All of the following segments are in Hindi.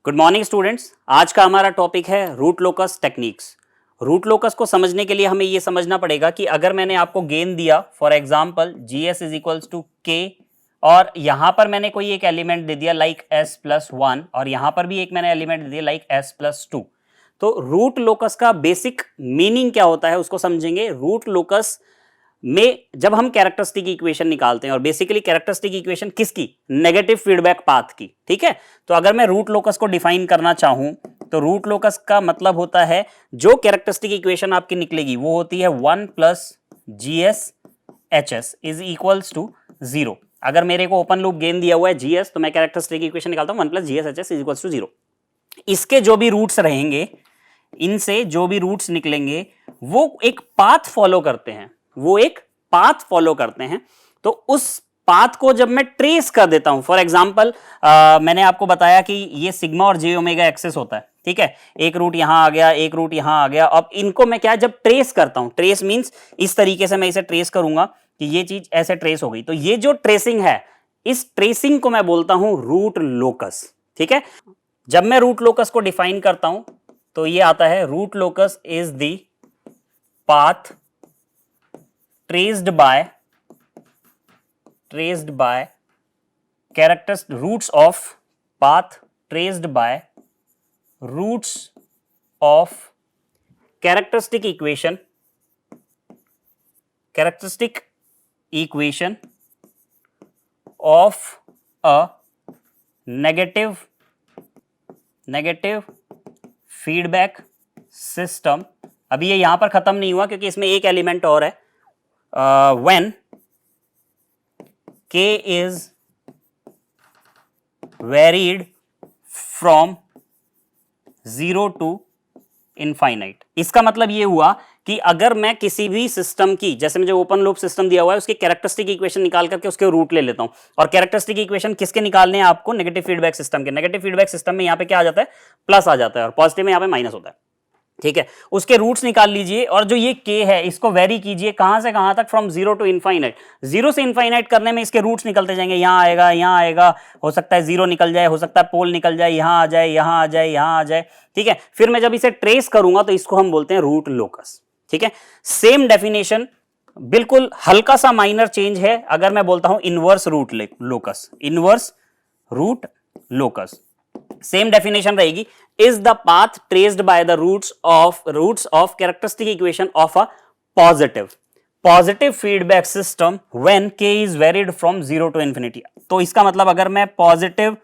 Good morning students. आज का हमारा टॉपिक है root locus techniques. Root locus को समझने के लिए हमें यह समझना पड़ेगा कि अगर मैंने आपको गेन दिया for example GS is equals to K और यहां पर मैंने कोई एक एलिमेंट दे दिया लाइक एस प्लस वन और यहां पर भी एक मैंने एलिमेंट दे दिया लाइक एस प्लस टू, तो रूट लोकस का बेसिक मीनिंग क्या होता है उसको समझेंगे। रूट लोकस में जब हम कैरेक्टरिस्टिक इक्वेशन निकालते हैं और बेसिकली कैरेक्टरिस्टिक इक्वेशन किसकी, नेगेटिव फीडबैक पाथ की, ठीक है। तो अगर मैं रूट लोकस को डिफाइन करना चाहूं तो रूट लोकस का मतलब होता है जो कैरेक्टरिस्टिक इक्वेशन आपकी निकलेगी वो होती है 1 plus G S H S is equals to 0। अगर मेरे को ओपन लूप गेन दिया हुआ है जीएस तो मैं कैरेक्टरिस्टिक इक्वेशन निकालता हूं 1 plus G S H S is equals to 0। इसके जो भी रूट्स रहेंगे, इनसे जो भी रूट्स निकलेंगे वो एक पाथ फॉलो करते हैं, तो उस पाथ को जब मैं ट्रेस कर देता हूं, फॉर एग्जांपल मैंने आपको बताया कि ये सिग्मा और जे ओमेगा एक्सेस होता है, ठीक है। एक रूट यहां आ गया, एक रूट यहां आ गया। अब इनको मैं क्या जब ट्रेस करता हूं, ट्रेस मींस इस तरीके से मैं इसे ट्रेस करूंगा कि ये चीज ऐसे ट्रेस हो गई, तो ये जो ट्रेसिंग है इस ट्रेसिंग को मैं बोलता हूं रूट लोकस, ठीक है। जब मैं रूट लोकस को डिफाइन करता हूं तो ये आता है root locus is the path traced by characters roots of path traced by roots of characteristic equation of a negative feedback system। अभी ये यहां पर खत्म नहीं हुआ क्योंकि इसमें एक एलिमेंट और है। When k is varied from 0 to infinite। इसका मतलब ये हुआ कि अगर मैं किसी भी सिस्टम की, जैसे मुझे ओपन लूप सिस्टम दिया हुआ है, उसके कैरेक्टरिस्टिक इक्वेशन निकाल करके उसके रूट ले लेता हूं। और कैरेक्टरिस्टिक इक्वेशन किसके निकालने हैं आपको, नेगेटिव फीडबैक सिस्टम के। नेगेटिव फीडबैक सिस्टम में यहां पे क्या आ जाता है, प्लस आ जाता है और पॉजिटिव में यहां पे माइनस होता है, ठीक है। उसके रूट्स निकाल लीजिए और जो ये k है इसको वेरी कीजिए कहां से कहां तक, फ्रॉम 0 टू इनफाइनाइट। 0 से इनफाइनाइट करने में इसके रूट्स निकलते जाएंगे, यहां आएगा, हो सकता है 0 निकल जाए, हो सकता है पोल निकल जाए, यहां आ जाए, यहां आ जाए, ठीक है। फिर मैं जब इसे ट्रेस करूंगा तो इसको हम बोलते हैं रूट लोकस, ठीक है। सेम डेफिनेशन, बिल्कुल हल्का सा माइनर चेंज है अगर मैं बोलता हूं inverse root locus, same definition रहेगी, is the path traced by the roots of characteristic equation of a positive feedback system when k is varied from 0 to infinity। तो इसका मतलब अगर मैं पॉजिटिव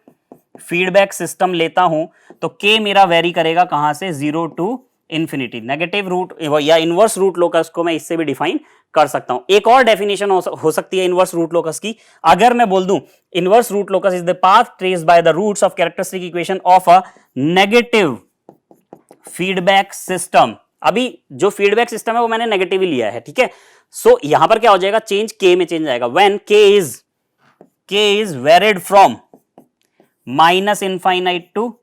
फीडबैक सिस्टम लेता हूं तो k मेरा वेरी करेगा कहां से, 0 टू इंफिनिटी। नेगेटिव रूट या इनवर्स रूट लोकस को मैं इससे भी डिफाइन कर सकता हूं। एक और डेफिनेशन हो सकती है इनवर्स रूट लोकस की, अगर मैं बोल दूं inverse root locus is the path traced by the roots of characteristic equation of a negative feedback system. अभी जो फीडबैक सिस्टम है वो मैंने नेगेटिव ही लिया है, ठीक है। सो यहां पर क्या हो जाएगा, चेंज के में चेंज आएगा। When k is varied from minus infinite to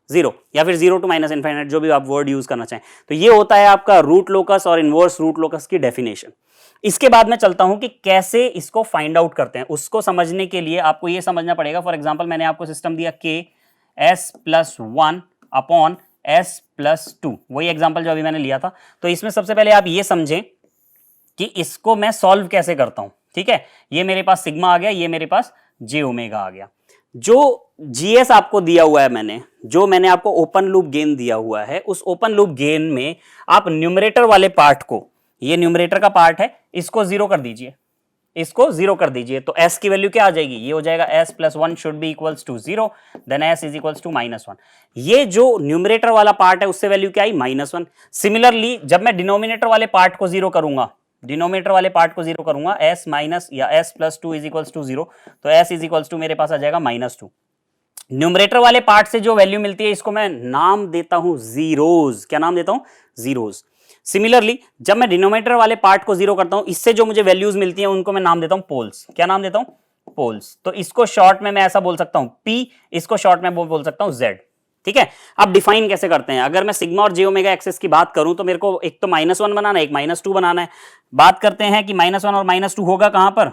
0, या फिर 0 टू माइनस इनफाइनाइट, जो भी आप वर्ड यूज करना चाहें। तो ये होता है आपका रूट लोकस और इनवर्स रूट लोकस की डेफिनेशन। इसके बाद मैं चलता हूं कि कैसे इसको फाइंड आउट करते हैं। उसको समझने के लिए आपको ये समझना पड़ेगा, फॉर एग्जांपल मैंने आपको सिस्टम दिया k s plus 1 upon s plus 2, वही एग्जांपल जो अभी मैंने लिया था। तो इसमें सबसे पहले आप ये समझें कि इसको मैं सॉल्व कैसे करता हूं, ठीक है। ये मेरे पास सिग्मा आ गया, ये मेरे पास जे ओमेगा आ गया। जो जीएस आपको दिया हुआ है, मैंने आपको ओपन लूप गेन दिया हुआ है, उस ओपन लूप गेन में आप न्यूमरेटर वाले पार्ट को, ये न्यूमरेटर का पार्ट है, इसको 0 कर दीजिए, तो s की वैल्यू क्या आ जाएगी, ये हो जाएगा s plus 1 should be equals to 0, then s is equals to -1। ये जो न्यूमरेटर वाला पार्ट है उससे वैल्यू क्या आई, -1। सिमिलरली जब मैं डिनोमिनेटर वाले पार्ट को 0 करूंगा, s माइनस या s plus 2 is equals to 0, तो s इज इक्वल्स टू मेरे पास आ जाएगा -2। न्यूमरेटर वाले पार्ट से जो वैल्यू मिलती है इसको मैं नाम देता हूं जीरोज। क्या नाम देता हूं, जीरोज। सिमिलरली जब मैं डिनोमिनेटर वाले पार्ट को 0 करता हूं, इससे जो मुझे वैल्यूज मिलती हैं उनको मैं नाम देता हूं पोल्स। क्या नाम देता हूं, पोल्स। तो इसको शॉर्ट में मैं ऐसा बोल सकता हूं p, इसको शॉर्ट में बोल सकता हूं z, ठीक है। अब डिफाइन कैसे करते हैं, अगर मैं सिग्मा और जे ओमेगा एक्सेस की बात करूं तो मेरे को एक तो -1 बनाना है, एक -2 बनाना है। बात करते हैं कि -1 और -2 होगा कहां पर,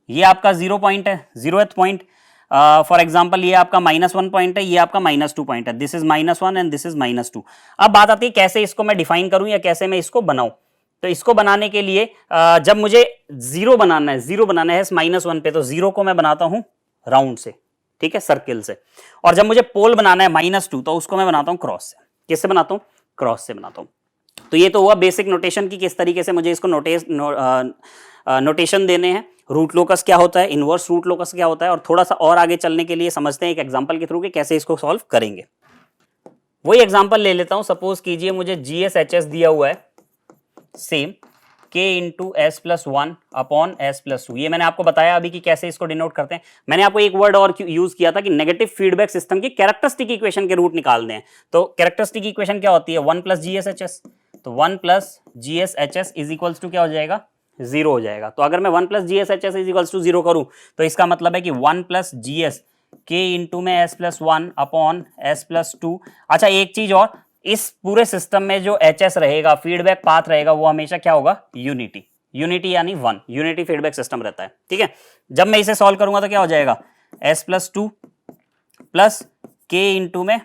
ये आपका 0 पॉइंट है, 0th पॉइंट। फॉर एग्जाम्पल ये आपका -1 पॉइंट है, ये आपका -2 पॉइंट है, this is -1 and this is -2। अब बात आती है कैसे इसको मैं डिफाइन करूं या कैसे मैं इसको बनाऊं। तो इसको बनाने के लिए जब मुझे जीरो बनाना है -1 पे, तो जीरो को मैं बनाता हूं राउंड से, ठीक है, सर्किल से। और जब मुझे पोल बनाना है -2, तो उसको मैं बनाता हूं क्रॉस से। किससे बनाता हूं? क्रॉस से बनाता हूं। तो ये तो हुआ बेसिक नोटेशन की किस तरीके से मुझे इसको नोटेशन देने हैं। रूट लोकस क्या होता है, इनवर्स रूट लोकस क्या होता है, और थोड़ा सा और आगे चलने के लिए समझते हैं एक एग्जांपल के थ्रू कि कैसे इसको सॉल्व करेंगे। वही एग्जांपल ले लेता हूं। सपोज कीजिए मुझे GSHS दिया हुआ है, same k into S plus 1 upon S plus 2। ये मैंने आपको बताया अभी कि कैसे इसको डिनोट करते हैं। मैंने आपको एक वर्ड और यूज किया था कि नेगेटिव फीडबैक सिस्टम की कैरेक्टरिस्टिक इक्वेशन के रूट निकालने हैं। तो कैरेक्टरिस्टिक इक्वेशन क्या होती है? 1 प्लस GSHS। तो 1 plus GSHS is equals to क्या हो जाएगा? 0 हो जाएगा। तो अगर मैं 1 plus GSHS is equals to 0 करूं तो इसका मतलब है कि 1 प्लस GS k इंटू में S plus 1 upon S plus 2। अच्छा, एक चीज और, इस पूरे सिस्टम में जो HS रहेगा, फीडबैक पाथ रहेगा, वो हमेशा क्या होगा? यूनिटी यानी 1, यूनिटी फीडबैक सिस्टम रहता है, ठीक है। जब मैं इसे सॉल्व करूंगा तो क्या हो जाएगा? s plus 2 plus k into में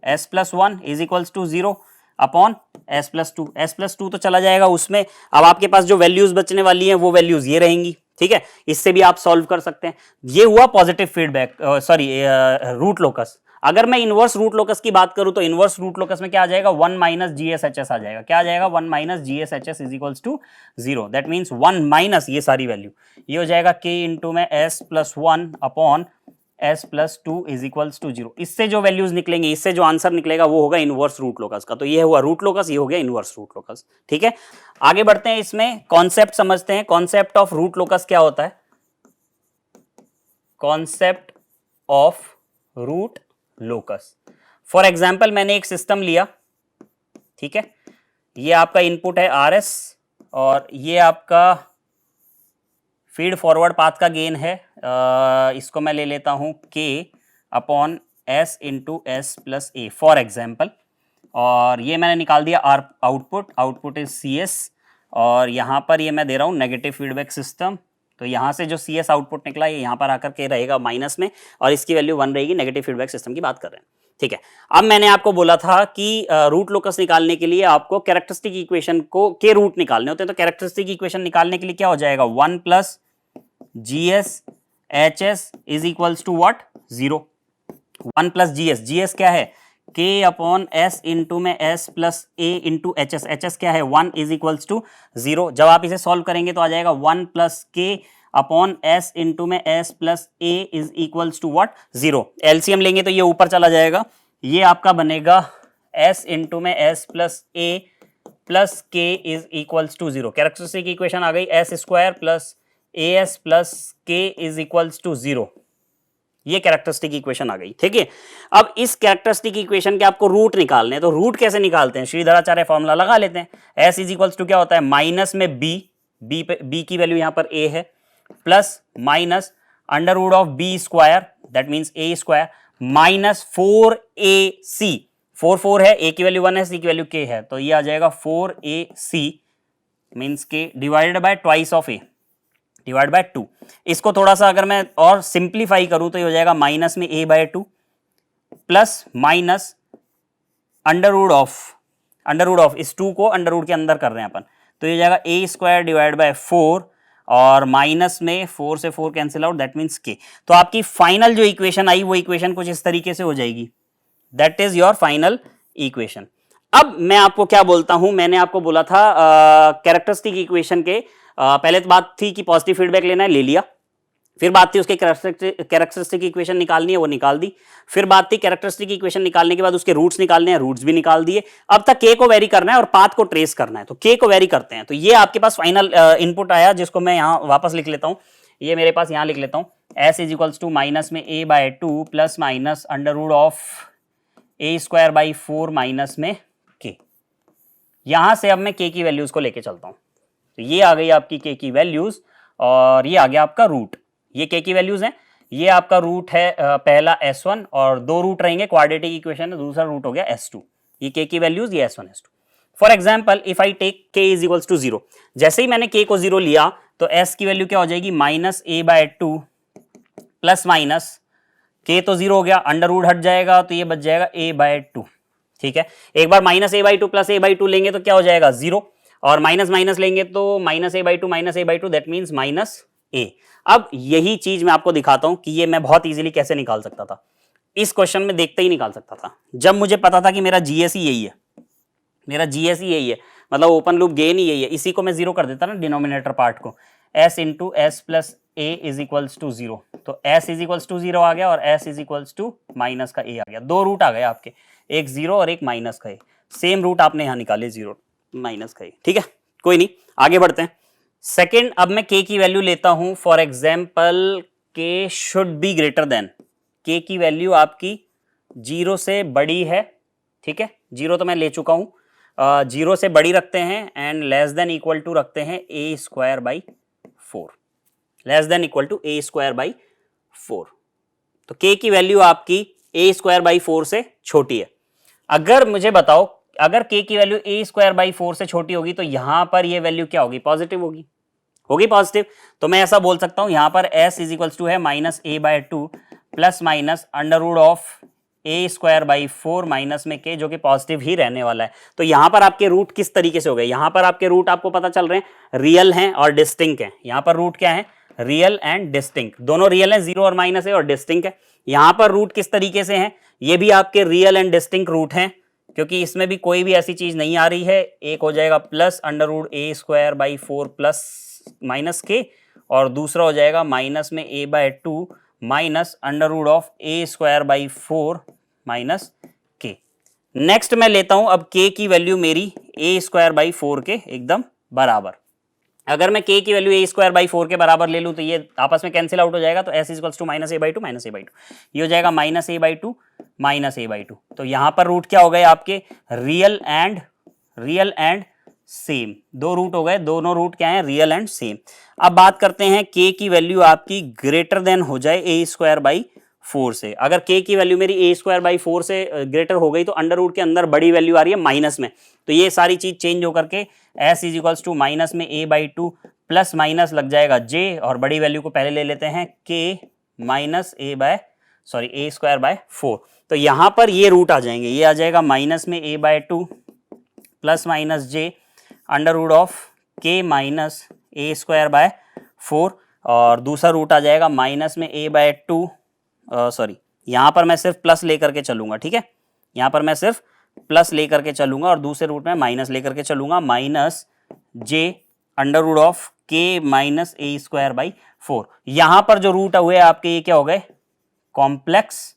s plus 1 is equals to 0 upon s plus 2। S plus 2 तो चला जाएगा उसमें। अब आपके पास जो वैल्यूज बचने वाली हैं वो वैल्यूज ये रहेंगी, ठीक है। इससे भी आप सॉल्व कर सकते हैं। ये हुआ पॉजिटिव फीडबैक, रूट लोकस। अगर मैं इनवर्स रूट लोकस की बात करूं तो इनवर्स रूट लोकस में क्या आ जाएगा? 1 माइनस GSHS आ जाएगा। क्या आ जाएगा? 1 minus GSHS is equals to 0। That means 1 minus ये सारी वैल्यू, ये हो जाएगा k इंटू में s plus 1 upon s plus 2 is equals to 0। इससे जो वैल्यूज निकलेंगे, इससे जो आंसर निकलेगा वो होगा इनवर्स रूट लोकस का। तो ये हुआ रूट लोकस, ये हो गया इनवर्स रूट लोकस, ठीक है। आगे बढ़ते हैं, इसमें कॉन्सेप्ट समझते हैं। कॉन्सेप्ट ऑफ रूट लोकस क्या होता है? Concept of root locus. For example मैंने एक सिस्टम लिया, ठीक है। ये आपका इनपुट है RS और ये आपका फीड फॉरवर्ड पाथ का गेन है। इसको मैं ले लेता हूं k upon s into S plus A for example. और ये मैंने निकाल दिया आउटपुट इज CS, और यहाँ पर ये मैं दे रहा हूँ नेगेटिव फीडबैक सिस्टम। तो यहाँ से जो CS आउटपुट निकला ये यहाँ पर आकर के रहेगा माइनस में, और इसकी वैल्यू 1 रहेगी। नेगेटिव फीडबैक सिस्टम की बात कर रहे हैं, ठीक है। अब मैंने आपको बोला था कि रूट लोकस निकालने के लिए आपको कैरेक्टरिस्टिक इक्वेशन को के रूट निकालने होते हैं। तो कैरेक्टरिस्टिक इक्वेशन निकालने के लिए क्या हो जाएगा? 1 plus GSHS is equals to what? 0। 1 plus GS क्या है? k अपॉन s इंटू में s plus a into HS क्या है? 1 इज इक्वल्स टू 0। जब आप इसे सॉल्व करेंगे तो आ जाएगा 1 plus k upon s into में s plus a is equals to what? 0। LCM लेंगे तो ये ऊपर चला जाएगा, ये आपका बनेगा s इंटू में s plus a plus k is equals to 0। Characteristic equation आ गई s square plus as plus k is equals to 0। ये कैरेक्टरिस्टिक इक्वेशन आ गई, ठीक है। अब इस कैरेक्टरिस्टिक इक्वेशन के आपको रूट निकालने हैं। तो रूट कैसे निकालते हैं? श्रीधराचार्य फॉर्मूला लगा लेते हैं। s इज इक्वल्स टू क्या होता है? माइनस में b की वैल्यू यहां पर a है, plus minus under root of b square, that means a square, minus 4ac। 4 है, a की वैल्यू 1 है, c की वैल्यू k है, तो ये आ जाएगा 4ac means k divided by twice of a divide by 2। इसको थोड़ा सा अगर मैं और सिंप्लीफाई करूं तो ये हो जाएगा माइनस में a by 2 plus minus under root of इस 2 को अंडर रूट के अंदर कर रहे हैं अपन, तो ये हो जाएगा a स्क्वायर डिवाइड बाय 4 और माइनस में 4 से 4 cancel out, that means k। तो आपकी फाइनल जो इक्वेशन आई वो इक्वेशन कुछ इस तरीके से हो जाएगी। That is your final equation. अब मैं आपको क्या बोलता हूं, मैंने आपको बोला था कैरेक्टरिस्टिक इक्वेशन के पहले तो बात थी कि पॉजिटिव फीडबैक लेना है, ले लिया। फिर बात थी उसके कैरेक्टरिस्टिक इक्वेशन निकालनी है, वो निकाल दी। फिर बात थी कैरेक्टरिस्टिक इक्वेशन निकालने के बाद उसके रूट्स निकालने हैं, रूट्स भी निकाल दिए। अब तक k को वेरी करना है और पाथ को ट्रेस करना है, तो k को वेरी करते हैं। तो ये आपके पास फाइनल इनपुट आया, जिसको मैं यहाँ वापस लिख लेता हूँ। ये मेरे पास यहाँ लिख लेता हूँ, s is equals to minus में a by 2 plus minus under root of a square by 4 minus में k। यहां से अब मैं k की वैल्यूज को लेके चलता हूं। तो ये आ गई आपकी k की वैल्यूज और ये आ गया आपका रूट। ये k की वैल्यूज हैं, ये आपका रूट है पहला s1 और 2 रूट रहेंगे, क्वाड्रेटिक इक्वेशन है, दूसरा रूट हो गया s2। ये k की वैल्यूज, ये s1 s2। For example if I take k is equals to 0, जैसे ही मैंने k को 0 लिया तो s की वैल्यू क्या हो जाएगी? Minus a by 2 plus minus k तो 0 हो गया, अंडर रूट हट जाएगा तो ये बच जाएगा a/2। ठीक है, एक बार -a/2 प्लस a/2 लेंगे तो क्या हो जाएगा 0, और माइनस माइनस लेंगे तो -a/2 दैट मीन्स -a। अब यही चीज मैं आपको दिखाता हूं कि ये मैं बहुत इजीली कैसे निकाल सकता था, इस क्वेश्चन में देखते ही निकाल सकता था। जब मुझे पता था कि मेरा जीएस ही यही है, मेरा जीएस ही यही है, मतलब ओपन लूप गेन ही यही है, इसी को मैं 0 कर देता ना डिनोमिनेटर पार्ट को, s into S plus A is equals to 0, तो s इज इक्वल्स टू 0 आ गया और s is equals to minus का a आ गया। दो रूट आ गए आपके, एक 0 और एक माइनस का a, सेम रूट आपने यहाँ निकाले 0 माइनस का a। ठीक है, कोई नहीं, आगे बढ़ते हैं। सेकेंड, अब मैं k की वैल्यू लेता हूं, for example k should be greater than, k की वैल्यू आपकी 0 से बड़ी है। ठीक है, 0 तो मैं ले चुका हूं, 0 से बड़ी रखते हैं and less than equal to रखते हैं a²/4, less than equal to a²/4। तो k की वैल्यू आपकी a²/4 से छोटी है। अगर मुझे बताओ, अगर k की वैल्यू a²/4 से छोटी होगी तो यहां पर ये वैल्यू क्या होगी, पॉजिटिव होगी, होगी पॉजिटिव। तो मैं ऐसा बोल सकता हूं यहां पर s इज इक्वल्स टू है -a/2 plus minus under root of a²/4 minus में k, जो कि पॉजिटिव ही रहने वाला है। तो यहां पर आपके रूट किस तरीके से हो गए, यहां पर आपके रूट आपको पता चल रहे हैं रियल हैं और डिस्टिंक्ट हैं। यहां पर रूट क्या है, रियल एंड डिस्टिंक्ट, दोनों रियल है, 0 और माइनस है, और डिस्टिंक्ट है। यहां पर रूट किस तरीके से हैं, ये भी आपके रियल एंड डिस्टिंक्ट रूट हैं, क्योंकि इसमें भी कोई भी ऐसी चीज नहीं आ रही है। एक हो जाएगा plus under root a² plus minus K, और दूसरा हो जाएगा माइनस में a/2 minus under root of a² minus K. Next मैं लेता हूं अब k की वैल्यू मेरी a² के एकदम बराबर। अगर मैं k की वैल्यू a² के बराबर ले लूं तो ये आपस में कैंसिल आउट हो जाएगा, तो s equals to -a/2 -a/2, ये हो जाएगा -a/2 -a/2। तो यहां पर रूट क्या हो गए आपके, रियल एंड सेम, दो रूट हो गए, दोनों रूट क्या है, रियल एंड सेम। अब बात करते हैं k की वैल्यू आपकी ग्रेटर देन हो जाए a²/4 से। अगर k की वैल्यू मेरी a²/4 से ग्रेटर हो गई तो अंडर रूट के अंदर बड़ी वैल्यू आ रही है माइनस में, तो ये सारी चीज चेंज होकर के s is equals to minus में a/2 प्लस माइनस लग जाएगा j, और बड़ी वैल्यू को पहले ले लेते हैं k माइनस a²/4। तो यहां पर ये रूट आ जाएंगे, ये आ जाएगा माइनस में a/2 plus minus j under root of k minus a²/4, और दूसरा रूट आ जाएगा माइनस में a/2, यहां पर मैं सिर्फ प्लस लेकर के चलूंगा। ठीक है, यहां पर मैं सिर्फ प्लस लेकर के चलूंगा और दूसरे रूट में माइनस लेकर के चलूंगा, minus j under root of k minus a²/4। यहां पर जो रूट हुए आपके ये क्या हो गए, कॉम्प्लेक्स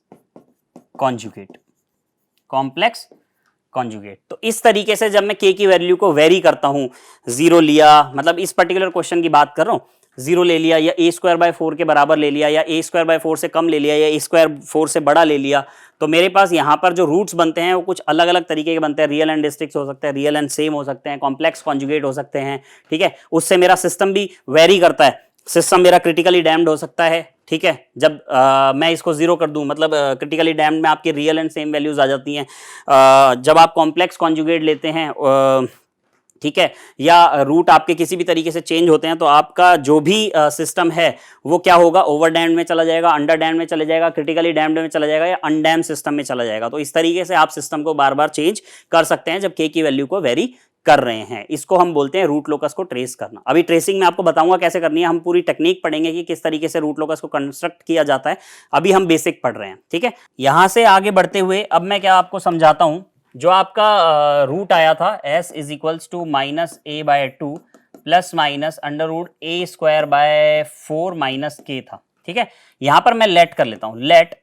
कॉन्जुगेट। तो इस तरीके से जब मैं k की वैल्यू को वेरी करता हूं, 0 लिया, मतलब इस पर्टिकुलर क्वेश्चन की बात कर रहा हूं, 0 ले लिया या a²/4 के बराबर ले लिया या a²/4 से कम ले लिया या a²/4 से बड़ा ले लिया, तो मेरे पास यहाँ पर जो रूट्स बनते हैं वो कुछ अलग अलग तरीके के बनते हैं। रियल एंड डिस्टिंक्ट हो सकते हैं, रियल एंड सेम हो सकते हैं, कॉम्प्लेक्स कॉन्जुगेट हो सकते हैं। ठीक है, उससे मेरा सिस्टम भी वेरी करता है, सिस्टम मेरा क्रिटिकली डैम्ड हो सकता है। ठीक है, जब मैं इसको 0 कर दूं, मतलब क्रिटिकली डैम्ड में आपकी रियल एंड सेम वैल्यूज आ जाती हैं। जब आप कॉम्प्लेक्स कॉन्जुगेट लेते हैं, ठीक है, या रूट आपके किसी भी तरीके से चेंज होते हैं, तो आपका जो भी सिस्टम है वो क्या होगा, ओवर डैम्ड में चला जाएगा, अंडर डैम्ड में चले जाएगा, क्रिटिकली डैम्ड में चला जाएगा, या अनडैम्ड सिस्टम में चला जाएगा। तो इस तरीके से आप सिस्टम को बार बार चेंज कर सकते हैं जब k की वैल्यू को वेरी कर रहे हैं। इसको हम बोलते हैं रूट लोकस को ट्रेस करना। अभी ट्रेसिंग में आपको बताऊंगा कैसे करनी है, हम पूरी टेक्निक पढ़ेंगे कि किस तरीके से रूट लोकस को कंस्ट्रक्ट किया जाता है। अभी हम बेसिक पढ़ रहे हैं। ठीक है, यहां से आगे बढ़ते हुए अब मैं क्या आपको समझाता हूं, जो आपका रूट आया था s is equals to -a/2 plus minus under root a²/4 minus k था। ठीक है, यहां पर मैं लेट कर लेता हूं, let a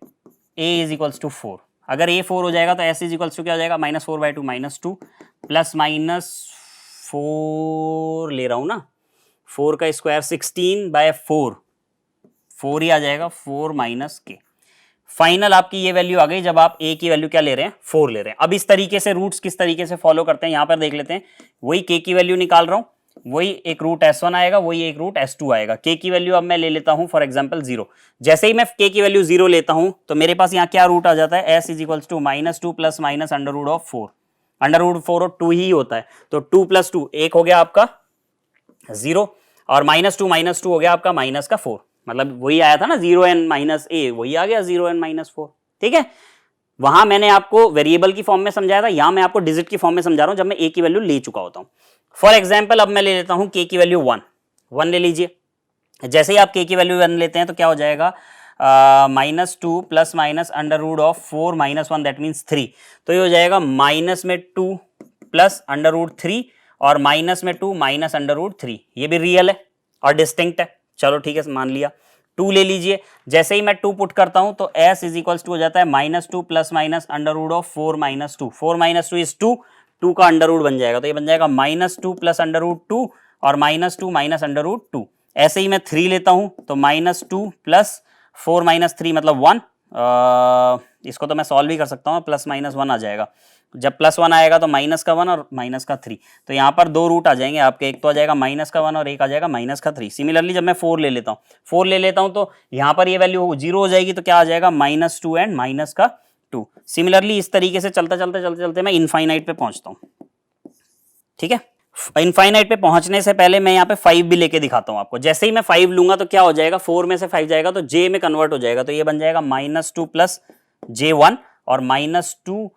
is equals to 4। अगर a 4 हो जाएगा तो s इज इक्वल्स टू क्या हो जाएगा, -4/2 -2 प्लस माइनस 4 ले रहा हूं ना, 4 का स्क्वायर 16/4, 4 ही आ जाएगा, 4 माइनस k। फाइनल आपकी ये वैल्यू आ गई जब आप a की वैल्यू क्या ले रहे हैं, 4 ले रहे हैं। अब इस तरीके से रूट्स किस तरीके से फॉलो करते हैं यहां पर देख लेते हैं। वही k की वैल्यू निकाल रहा हूं, वही एक रूट s1 आएगा, वही एक रूट s2 आएगा। k की वैल्यू अब मैं ले लेता हूं फॉर एग्जांपल 0। जैसे ही मैं k की वैल्यू 0 लेता हूं तो मेरे पास यहां क्या रूट आ जाता है, s is equals to -2 plus minus under root of 4। Under root 4 और 2 ही होता है, तो 2 + 2 1 हो गया आपका 0, और -2 हो गया आपका -4, मतलब वही आया था ना 0n माइनस ए, वही आ गया 0n माइनस 4। ठीक है, वहां मैंने आपको वेरिएबल की फॉर्म में समझाया था, यहां मैं आपको डिजिट की फॉर्म में समझा रहा हूं जब मैं ए की वैल्यू ले चुका होता हूं। फॉर एग्जाम्पल अब मैं ले लेता हूं के की वैल्यू 1 ले लीजिए। जैसे ही आप के की वैल्यू 1 लेते हैं तो क्या हो जाएगा, -2 plus minus under root of 4 minus 1 that means 3। तो ये हो जाएगा माइनस में 2 प्लस अंडर रूट 3 और माइनस में 2 माइनस अंडर रूट 3। ये भी रियल है और डिस्टिंक्ट है, चलो ठीक है मान लिया। 2 ले लीजिए, जैसे ही मैं 2 पुट करता हूं तो s इज इक्वल्स टू हो जाता है -2 plus minus under root of 4 minus 2। 4 minus 2 is 2, 2 का अंडर रूट बन जाएगा, तो ये बन जाएगा -2 प्लस अंडर रूट 2 और -2 माइनस अंडर रूट 2। ऐसे ही मैं 3 लेता हूं तो -2 प्लस 4 माइनस 3 मतलब 1। इसको तो मैं सॉल्व भी कर सकता हूँ, प्लस माइनस 1 आ जाएगा। जब +1 आएगा तो माइनस का 1 और माइनस का 3, तो यहाँ पर 2 रूट आ जाएंगे आपके, एक तो आ जाएगा माइनस का 1 और एक आ जाएगा माइनस का 3। सिमिलरली जब मैं 4 ले लेता हूँ तो यहाँ पर ये वैल्यू 0 हो जाएगी, तो क्या आ जाएगा -2 एंड माइनस का 2। सिमिलरली इस तरीके से चलते चलते मैं इनफाइनाइट पे पहुंचता हूँ। ठीक है, इनफाइनाइट पे पहुंचने से पहले मैं यहाँ पे 5 भी लेके दिखाता हूँ आपको। जैसे ही मैं 5 लूंगा तो क्या हो जाएगा, 4 में से 5 जाएगा तो j में कन्वर्ट हो जाएगा, तो ये बन जाएगा -2 प्लस j1 और -2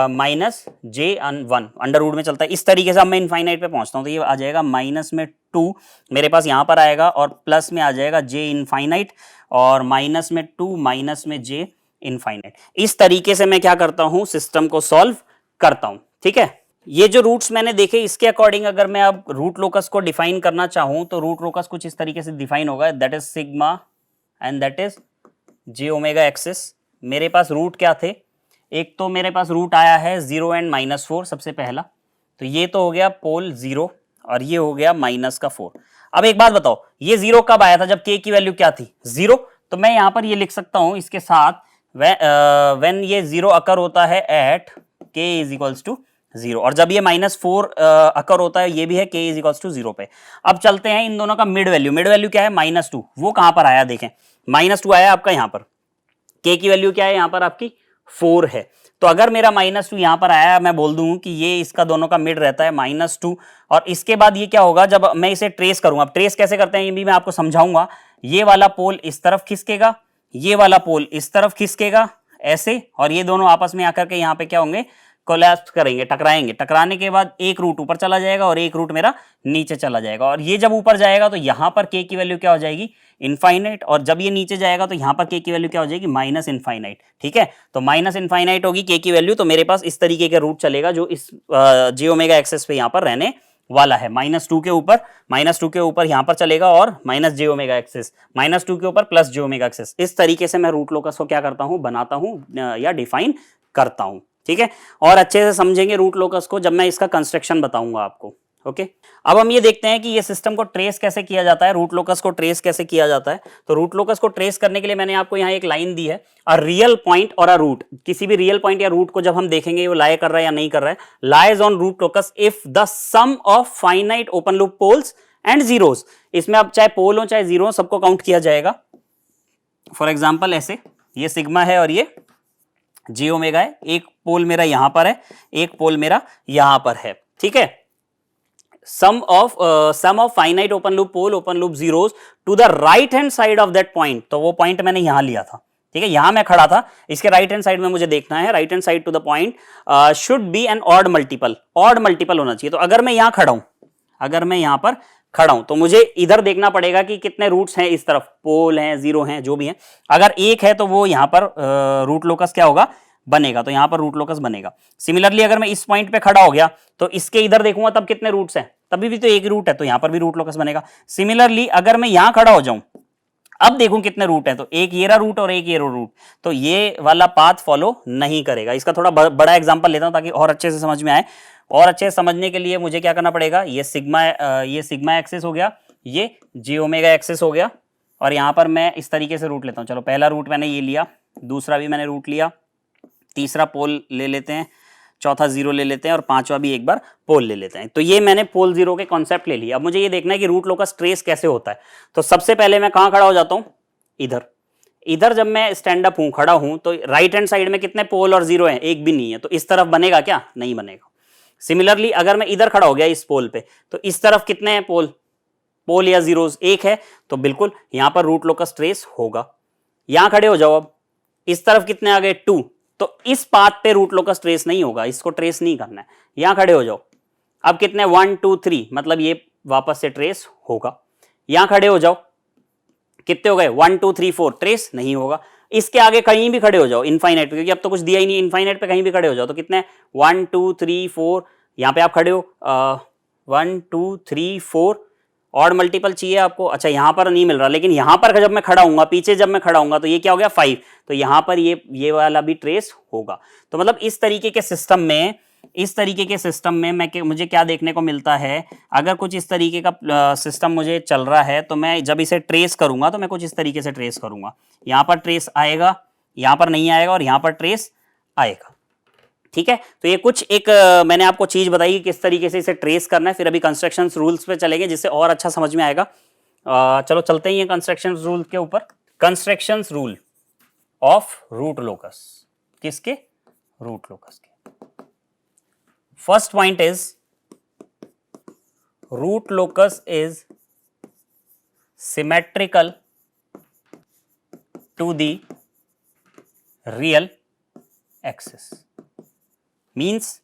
माइनस j1 अंडर रूट में चलता है। इस तरीके से अब मैं इनफाइनाइट पे पहुंचता हूँ तो ये आ जाएगा माइनस में 2 मेरे पास यहाँ पर आएगा और प्लस में आ जाएगा j इनफाइनाइट और माइनस में 2 माइनस में j इनफाइनाइट। इस तरीके से मैं क्या करता हूँ, सिस्टम को सॉल्व करता हूँ। ठीक है, ये जो रूट्स मैंने देखे इसके अकॉर्डिंग अगर मैं अब रूट लोकस को डिफाइन करना चाहूं तो रूट लोकस कुछ इस तरीके से डिफाइन होगा, that is sigma and that is j omega axis. मेरे पास रूट क्या थे, एक तो मेरे पास रूट आया है 0 एंड -4 सबसे पहला, तो ये तो हो गया पोल 0 और ये हो गया -4। अब एक बात बताओ, ये 0 कब आया था, जब k की वैल्यू क्या थी 0। तो मैं यहां पर ये लिख सकता हूं इसके साथ व्हेन ये 0 अकर होता है at k is equals to 0, और जब ये -4 अकर होता है ये भी है k इज इक्वल्स टू 0 पे। अब चलते हैं इन दोनों का मिड वैल्यू क्या है -2, वो कहां पर आया देखें, -2 आया आपका यहाँ पर, k की वैल्यू क्या है यहाँ पर आपकी 4 है। तो अगर मेरा -2 यहाँ पर आया, मैं बोल दूं कि ये इसका दोनों का मिड रहता है -2, और इसके बाद ये क्या होगा जब मैं इसे ट्रेस करूंगा। अब ट्रेस कैसे करते हैं ये भी मैं आपको समझाऊंगा। ये वाला पोल इस तरफ खिसकेगा, ये वाला पोल इस तरफ खिसकेगा ऐसे, और ये दोनों आपस में आकर के यहाँ पे क्या होंगे, कोलैप्स करेंगे, टकराएंगे। टकराने के बाद एक रूट ऊपर चला जाएगा और एक रूट मेरा नीचे चला जाएगा, और ये जब ऊपर जाएगा तो यहाँ पर k की वैल्यू क्या हो जाएगी, इनफाइनाइट, और जब ये नीचे जाएगा तो यहाँ पर k की वैल्यू क्या हो जाएगी, माइनस इनफाइनाइट। ठीक है, तो माइनस इनफाइनाइट होगी k की वैल्यू, तो मेरे पास इस तरीके का रूट चलेगा जो इस j ओमेगा एक्सेस पे यहाँ पर रहने वाला है। -2 के ऊपर यहाँ पर चलेगा और -j ओमेगा एक्सेस, -2 के ऊपर +j ओमेगा एक्सेस। इस तरीके से मैं रूट लोकस को क्या करता हूँ, बनाता हूँ या डिफाइन करता हूँ। ठीक है, और अच्छे से समझेंगे रूट लोकस को जब मैं इसका कंस्ट्रक्शन बताऊंगा आपको। ओके, अब हम ये देखते हैं कि ये सिस्टम को ट्रेस कैसे किया जाता है, रूट लोकस को ट्रेस कैसे किया जाता है। तो रूट लोकस को ट्रेस करने के लिए मैंने आपको यहाँ एक लाइन दी है, अ रियल पॉइंट और अ रूट। किसी भी रियल पॉइंट या रूट को जब हम देखेंगे वो लाई कर रहा है या नहीं कर रहा है, lies on root locus if the sum of finite open loop poles and zeros. इसमें अब चाहे पोल हो चाहे जीरो हो, सबको काउंट किया जाएगा। फॉर एग्जाम्पल ऐसे ये सिग्मा है और ये j ओमेगा है, एक पोल मेरा यहां पर है, एक पोल मेरा यहां पर है। ठीक है, sum of finite open loop pole open loop zeros to the right hand side of that point. तो वो पॉइंट मैंने यहां लिया था। ठीक है, यहां मैं खड़ा था, इसके राइट हैंड साइड में मुझे देखना है, right hand side to the point should be an odd multiple होना चाहिए। तो अगर मैं यहां खड़ा हूं, अगर मैं यहां पर खड़ा हूं तो मुझे इधर देखना पड़ेगा कि कितने रूट्स हैं, इस तरफ पोल हैं, जीरो हैं, जो भी हैं। अगर एक है तो वो यहां पर रूट लोकस क्या होगा, बनेगा, तो यहां पर रूट लोकस बनेगा। सिमिलरली अगर मैं इस पॉइंट पे खड़ा हो गया तो इसके इधर देखूंगा तब कितने रूट्स हैं, तभी भी तो एक रूट है, तो यहां पर भी रूट लोकस बनेगा। सिमिलरली अगर मैं यहां खड़ा हो जाऊं, अब देखूं कितने रूट है, तो एक ये रहा रूट और एक ये रूट, तो ये वाला पाथ फॉलो नहीं करेगा। इसका थोड़ा बड़ा एग्जांपल लेता हूं ताकि और अच्छे से समझ में आए। और अच्छे से समझने के लिए मुझे क्या करना पड़ेगा, ये सिग्मा एक्सिस हो गया, ये j ओमेगा एक्सिस हो गया, और यहां पर मैं इस तरीके से रूट लेता हूं। चलो पहला रूट मैंने ये लिया, दूसरा भी मैंने रूट लिया, तीसरा पोल ले लेते हैं, चौथा जीरो ले लेते हैं, और पांचवा भी एक बार पोल ले लेते हैं। तो ये मैंने पोल जीरो के कॉन्सेप्ट ले लिया। अब मुझे ये देखना है कि रूट लोकस ट्रेस कैसे होता है। तो सबसे पहले मैं कहां खड़ा हो जाता हूं, इधर जब मैं स्टैंड अप हूं, खड़ा हूं, तो राइट हैंड साइड में कितने पोल और जीरो हैं, एक भी नहीं है, तो इस तरफ बनेगा क्या, नहीं बनेगा। सिमिलरली अगर मैं इधर खड़ा हो गया इस पोल पे, तो इस तरफ कितने हैं पोल, पोल या जीरोस एक है, तो बिल्कुल यहां पर रूट लोकस ट्रेस होगा। यहां खड़े हो जाओ, अब इस तरफ कितने आ गए 2, तो इस पाथ पे रूट लोकस ट्रेस नहीं होगा, इसको ट्रेस नहीं करना है। यहां खड़े हो जाओ, अब कितने 1 2 3, मतलब ये वापस से ट्रेस होगा। यहां खड़े हो जाओ, कितने हो गए 1 2 3 4, ट्रेस नहीं होगा। इसके आगे कहीं भी खड़े हो जाओ इनफाइनाइट पे, क्योंकि अब तो कुछ दिया ही नहीं, इनफाइनाइट पे कहीं भी खड़े हो जाओ, तो कितने 1 2 3 4, यहां पे आप खड़े हो 1 2 3 4, और मल्टीपल चाहिए आपको। अच्छा यहां पर नहीं मिल रहा, लेकिन यहां पर जब मैं खड़ा हूंगा, पीछे जब मैं खड़ा हूंगा, तो ये क्या हो गया 5, तो यहां पर ये वाला भी ट्रेस होगा। तो मतलब इस तरीके के सिस्टम में मुझे क्या देखने को मिलता है, अगर कुछ इस तरीके का सिस्टम मुझे चल रहा है, तो मैं जब इसे ट्रेस करूंगा तो मैं कुछ इस तरीके से ट्रेस करूंगा। यहां पर ट्रेस आएगा, यहां पर नहीं आएगा, और यहां पर ट्रेस आएगा। ठीक है, तो ये कुछ एक मैंने आपको चीज बताई कि किस तरीके से इसे ट्रेस करना है। फिर अभी कंस्ट्रक्शन रूल्स पे चलेंगे, जिससे और अच्छा समझ में आएगा। चलो चलते ही हैं कंस्ट्रक्शन रूल के ऊपर। Construction rule of root locus, किसके? रूट लोकस के। First point is root locus is symmetrical to the real axis. Means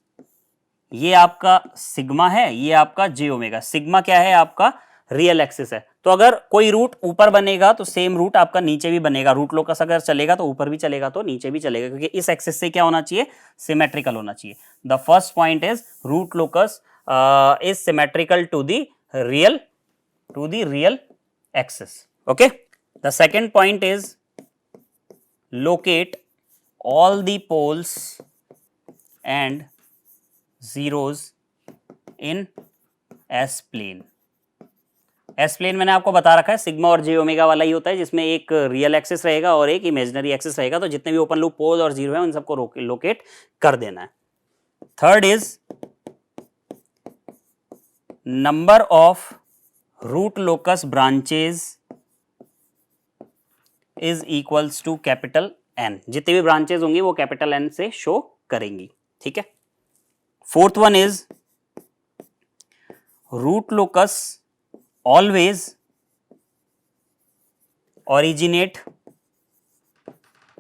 ये आपका सिग्मा है, ये आपका जे ओमेगा। सिग्मा क्या है? आपका रियल एक्सिस है। तो अगर कोई रूट ऊपर बनेगा तो सेम रूट आपका नीचे भी बनेगा। रूट लोकस अगर चलेगा तो ऊपर भी चलेगा तो नीचे भी चलेगा, क्योंकि इस एक्सिस से क्या होना चाहिए? सिमेट्रिकल होना चाहिए। The first point is root locus is symmetrical to the real axis. Okay, the second point is locate all the poles and zeros in S plane। S plane मैंने आपको बता रखा है, सिग्मा और जे ओमेगा वाला ही होता है, जिसमें एक रियल एक्सिस रहेगा और एक इमेजिनरी एक्सिस रहेगा। तो जितने भी ओपन लूप पोल और जीरो है उन सबको लोकेट कर देना है। Third is number of root locus branches is equals to capital N. जितने भी ब्रांचेज होंगी वो कैपिटल एन से शो करेंगी। ठीक है, fourth one is root locus always originate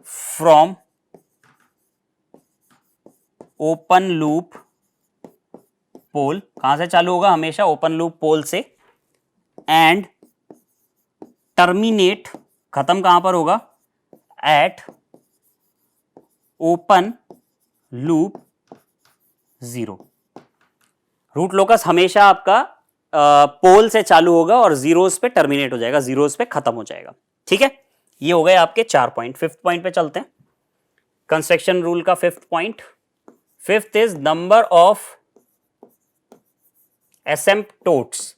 from open loop pole. कहां से चालू होगा? हमेशा ओपन लूप पोल से। एंड टर्मिनेट, खत्म कहां पर होगा? At open loop zero. Root locus हमेशा आपका पोल से चालू होगा और जीरोस पे टर्मिनेट हो जाएगा, जीरोस पे खत्म हो जाएगा। ठीक है, ये हो गए आपके 4 पॉइंट। फिफ्थ पॉइंट पे चलते हैं, कंस्ट्रक्शन रूल का fifth point. Fifth is number of asymptotes.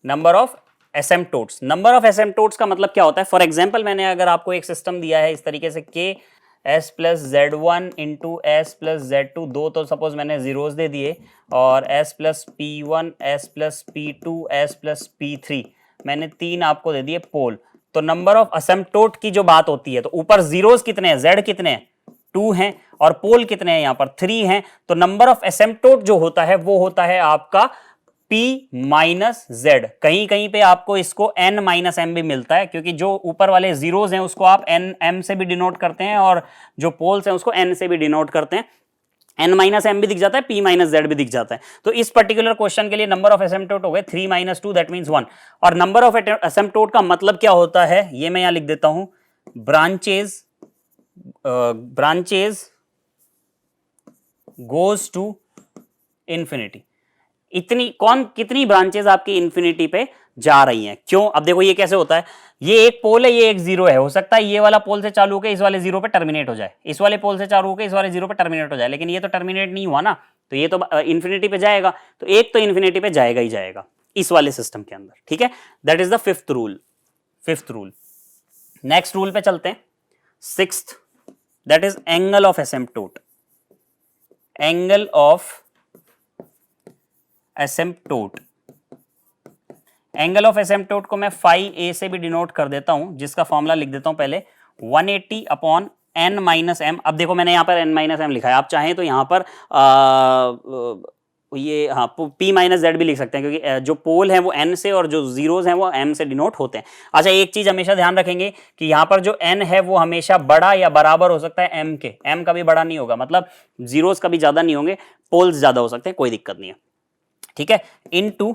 Number of asymptotes. Number of asymptotes का मतलब क्या होता है? फॉर एग्जांपल मैंने अगर आपको एक सिस्टम दिया है इस तरीके से के S plus Z one into S plus Z two, दो तो सपोज मैंने जीरोस दे दिए, और S plus P one, S plus P two, S plus P three, मैंने 3 आपको दे दिए पोल। तो नंबर ऑफ एसिम्पटोट की जो बात होती है, तो ऊपर जीरोस कितने हैं? जेड कितने हैं? 2 हैं, और पोल कितने हैं? यहाँ पर 3 हैं। तो नंबर ऑफ एसिम्पटोट जो होता है वो होता है आपका P माइनस जेड। कहीं कहीं पे आपको इसको n माइनस एम भी मिलता है, क्योंकि जो ऊपर वाले जीरोस हैं उसको आप n m से भी डिनोट करते हैं, और जो पोल्स हैं उसको n से भी डिनोट करते हैं। n माइनस एम भी दिख जाता है, p माइनस जेड भी दिख जाता है। तो इस पर्टिकुलर क्वेश्चन के लिए नंबर ऑफ एसिम्पटोट हो गए 3 माइनस 2, दैट मीन्स 1। और नंबर ऑफ एसिम्पटोट का मतलब क्या होता है ये मैं यहां लिख देता हूं, ब्रांचेज गोज टू इंफिनिटी। कितनी ब्रांचेस आपकी इंफिनिटी पे जा रही हैं? क्यों? अब देखो ये कैसे होता है, ये एक पोल है, ये एक जीरो है। हो सकता है ये वाला पोल से चालू होकर इस वाले जीरो पे टर्मिनेट हो जाए, इस वाले पोल से चालू होकर इस वाले जीरो पे टर्मिनेट हो जाए, लेकिन ये तो टर्मिनेट नहीं हुआ ना, तो ये तो इंफिनिटी पे जाएगा। तो एक तो इंफिनिटी पे जाएगा ही जाएगा इस वाले सिस्टम के अंदर। ठीक है, that is the fifth rule. Next rule पे चलते हैं, sixth, that is angle of asymptote. Angle of asymptote, angle of asymptote को मैं फाई ए से भी डिनोट कर देता हूं, जिसका फॉर्मूला लिख देता हूं पहले, 180 अपॉन n माइनस एम। अब देखो मैंने यहां पर n माइनस एम लिखा है, आप चाहें तो यहां पर ये हाँ p माइनस जेड भी लिख सकते हैं, क्योंकि जो पोल है वो n से और जो जीरोस हैं वो m से डिनोट होते हैं। अच्छा, एक चीज हमेशा ध्यान रखेंगे कि यहाँ पर जो n है वो हमेशा बड़ा या बराबर हो सकता है m के, m कभी बड़ा नहीं होगा, मतलब जीरोस कभी ज्यादा नहीं होंगे, पोल्स ज्यादा हो सकते हैं, कोई दिक्कत नहीं है, ठीक है। Into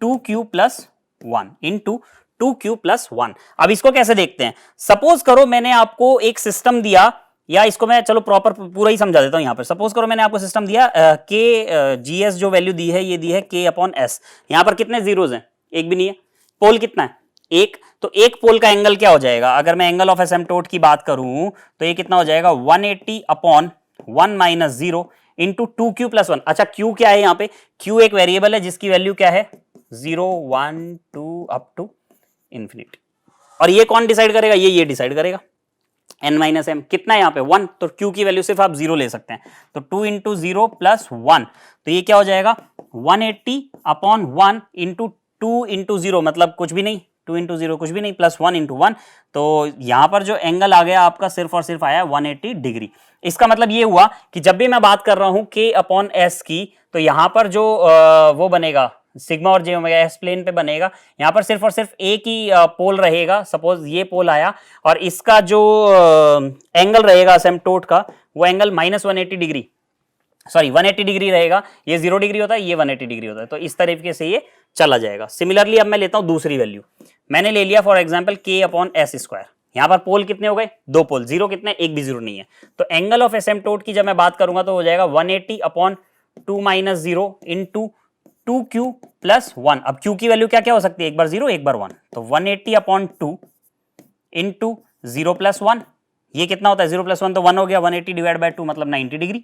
2q plus 1 into 2q plus 1। अब इसको कैसे देखते हैं, सपोज करो मैंने आपको एक सिस्टम दिया, या इसको मैं चलो प्रॉपर पूरा ही समझा देता हूं। यहां पर सपोज करो मैंने आपको सिस्टम दिया के जीएस जो वैल्यू दी है ये दी है k अपॉन एस। यहां पर कितने जीरोज हैं, एक भी नहीं है। पोल कितना है, एक, तो एक पोल का एंगल क्या हो जाएगा, अगर मैं एंगल ऑफ एसिम्प्टोट की बात करूं तो ये कितना हो जाएगा 180 upon 1 minus 0 into 2q plus 1। अच्छा, q क्या है, यहाँ पे q एक वेरिएबल है जिसकी वैल्यू क्या है 0 1 2 अप टू इंफिनिटी। और ये कौन डिसाइड करेगा, ये डिसाइड करेगा, n माइनस एम कितना है यहाँ पे 1, तो q की वैल्यू सिर्फ आप 0 ले सकते हैं, तो 2 इंटू 0 प्लस 1, तो ये क्या हो जाएगा 180 अपॉन 1 इंटू 2 इंटू 0, मतलब कुछ भी नहीं, 2 इंटू 0 कुछ भी नहीं, प्लस 1 इंटू 1, तो यहाँ पर जो एंगल आ गया आपका सिर्फ और सिर्फ आया 180 डिग्री। इसका मतलब ये हुआ कि जब भी मैं बात कर रहा हूं k अपॉन एस की, तो यहां पर जो वो बनेगा सिग्मा और जे ओमेगा एस प्लेन पे बनेगा, यहां पर सिर्फ और सिर्फ एक ही पोल रहेगा। सपोज ये पोल आया और इसका जो एंगल रहेगा असिम्प्टोट का वो angle minus 180 degree, sorry 180 degree रहेगा, ये 0 डिग्री होता है, ये 180 डिग्री होता है, तो इस तरीके से ये चला जाएगा। सिमिलरली अब मैं लेता हूं दूसरी वैल्यू, मैंने ले लिया for example k upon S square. यहां पर पोल कितने हो गए, दो पोल, जीरो कितने, एक भी जीरो नहीं है, तो एंगल ऑफ एसिम्प्टोट की जब मैं बात करूंगा तो हो जाएगा 180 upon 2 minus 0 into 2q plus 1। अब q की वैल्यू क्या क्या हो सकती है, एक बार 0 एक बार 1, तो 180 अपॉन 2 इंटू 0 प्लस 1, ये कितना होता है 0 प्लस 1 तो 1 हो गया, 180 डिवाइड बाय 2 मतलब 90 डिग्री।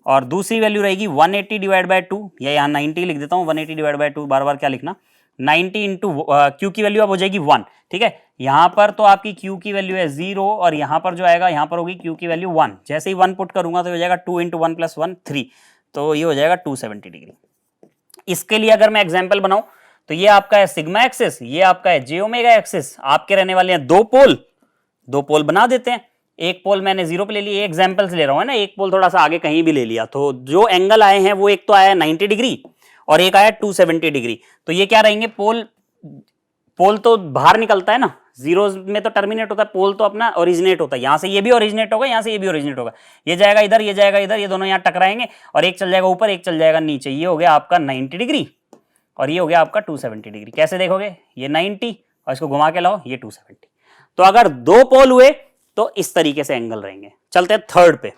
और दूसरी वैल्यू रहेगी 180 डिवाइड बाय 2, या यहाँ 90 लिख देता हूँ, 180 डिवाइड बाय 2 बार बार क्या लिखना, 90 इंटू q की वैल्यू अब हो जाएगी 1, ठीक है। यहाँ पर तो आपकी q की वैल्यू है 0 और यहाँ पर जो आएगा यहाँ पर होगी q की वैल्यू 1, जैसे ही 1 पुट करूंगा तो हो जाएगा 2 इंटू 1 प्लस 1 3, तो ये हो जाएगा 270 डिग्री। इसके लिए अगर मैं एग्जाम्पल बनाऊं तो ये आपका है सिग्मा एक्सिस, ये आपका है जे ओमेगा एक्सिस, आपके रहने वाले हैं दो पोल बना देते हैं। एक पोल मैंने 0 पे ले लिया, एग्जाम्पल से ले रहा हूं ना, एक पोल थोड़ा सा आगे कहीं भी ले लिया, तो जो एंगल आए हैं वो एक तो आया 90 डिग्री और एक आया 270 डिग्री, तो ये क्या रहेंगे, पोल तो बाहर निकलता है ना, जीरो में तो टर्मिनेट होता है, पोल तो अपना ओरिजिनेट होता है, यहां से ये भी ओरिजिनेट होगा, यहां से ये भी ओरिजिनेट होगा, ये जाएगा इधर, ये जाएगा इधर, ये दोनों यहां टकराएंगे और एक चल जाएगा ऊपर, एक चल जाएगा नीचे, ये हो गया आपका 90 डिग्री और ये हो गया आपका 270 डिग्री। कैसे देखोगे, ये 90 और इसको घुमा के लाओ, ये 270। तो अगर दो पोल हुए तो इस तरीके से एंगल रहेंगे। चलते हैं थर्ड पे,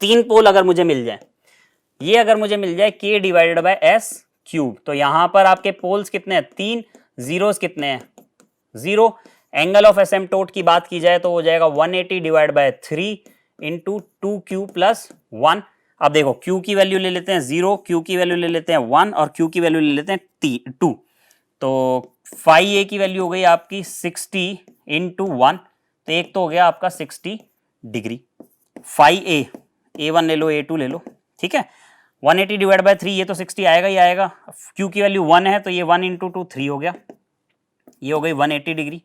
तीन पोल अगर मुझे मिल जाए, ये अगर मुझे मिल जाए k divided by S cube, तो यहां पर आपके पोल्स कितने हैं, 3, जीरोस कितने हैं 0। एंगल ऑफ एसिम्प्टोट की बात की जाए तो हो जाएगा 180 divide by 3 into 2q plus 1। अब देखो q की वैल्यू ले लेते हैं 0, q की वैल्यू ले लेते हैं 1 और q की वैल्यू ले लेते हैं 2, तो फाई a की वैल्यू हो गई आपकी 60 इंटू 1, तो एक तो हो गया आपका 60 डिग्री। फाई a1 ले लो, a2 ले लो, ठीक है। 180 डिवाइड बाय 3, ये तो 60 आएगा ही आएगा, q की वैल्यू 1 है तो ये 1 इंटू 2 3 हो गया, ये हो गई 180 डिग्री।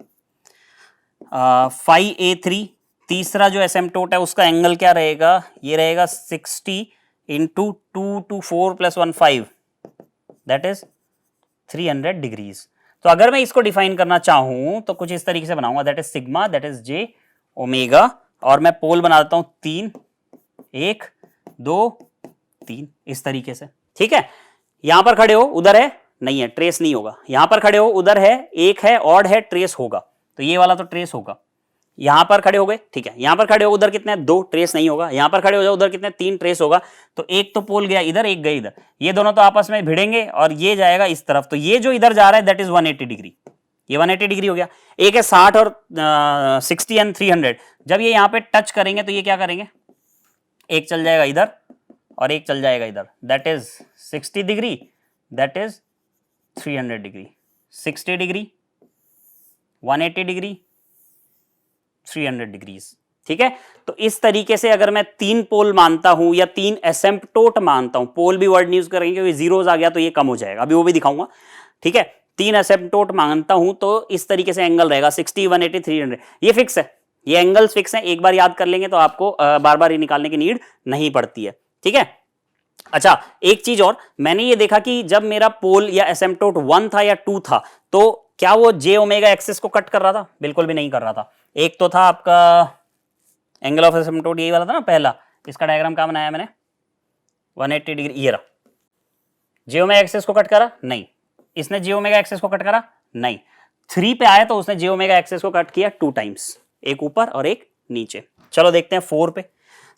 फाई a3 तीसरा जो एसिम्प्टोट है उसका एंगल क्या रहेगा, ये रहेगा 60 into 2 to 4 plus 1 5, that is 300 degrees. तो अगर मैं इसको डिफाइन करना चाहूं तो कुछ इस तरीके से बनाऊंगा, that is sigma, that is J omega, और मैं पोल बना देता हूं 3, 1 2 3 इस तरीके से, ठीक है। यहां पर खड़े हो, उधर है नहीं है, ट्रेस नहीं होगा, यहां पर खड़े हो उधर है, एक है ऑड है, ट्रेस होगा, तो ये वाला तो ट्रेस होगा। यहां पर खड़े हो गए, ठीक है, यहां पर खड़े हो उधर कितने हैं 2, ट्रेस नहीं होगा, यहां पर खड़े हो जाओ उधर कितने 3, ट्रेस होगा, तो एक तो पोल गया इधर, एक गया इधर, ये दोनों तो आपस में भिड़ेंगे और ये जाएगा इस तरफ, तो ये जो इधर जा रहा है दैट इज 180 डिग्री, ये 180 डिग्री हो गया। एक है 60 और 60 एंड 300, जब ये यहां पे टच करेंगे तो ये क्या करेंगे, एक चल जाएगा इधर और एक चल जाएगा इधर, that is 60 degree, that is 300 degree, 60 degree 180 degree 300 degrees, ठीक है। तो इस तरीके से अगर मैं 3 पोल मानता हूं या 3 एसिम्प्टोट मानता हूं, पोल भी वर्ड यूज करेंगे क्योंकि जीरोस आ गया तो ये कम हो जाएगा, अभी वो भी दिखाऊंगा, ठीक है। 3 एसिम्प्टोट मानता हूं तो इस तरीके से एंगल रहेगा 60 180 300, ये फिक्स है, ये एंगल्स फिक्स है, एक बार याद कर लेंगे तो आपको बार बार ये निकालने की नीड नहीं पड़ती है, ठीक है। अच्छा, एक चीज और, मैंने ये देखा कि जब मेरा पोल या एसिम्पटोट 1 था या 2 था, तो क्या वो जे ओमेगा एक्सिस को कट कर रहा था? बिल्कुल भी नहीं कर रहा था। एक तो था आपका एंगल ऑफ एसिम्पटोट, यही वाला था ना पहला, इसका डायग्राम क्या बनाया मैंने, 180 डिग्री, ये रहा। जे ओमेगा एक्सिस को कट करा? नहीं। इसने जे ओमेगा एक्सिस को कट करा? नहीं। 3 पे आया तो उसने जे ओमेगा एक्सिस को कट किया 2 टाइम्स, एक ऊपर और एक नीचे। चलो देखते हैं 4 पे।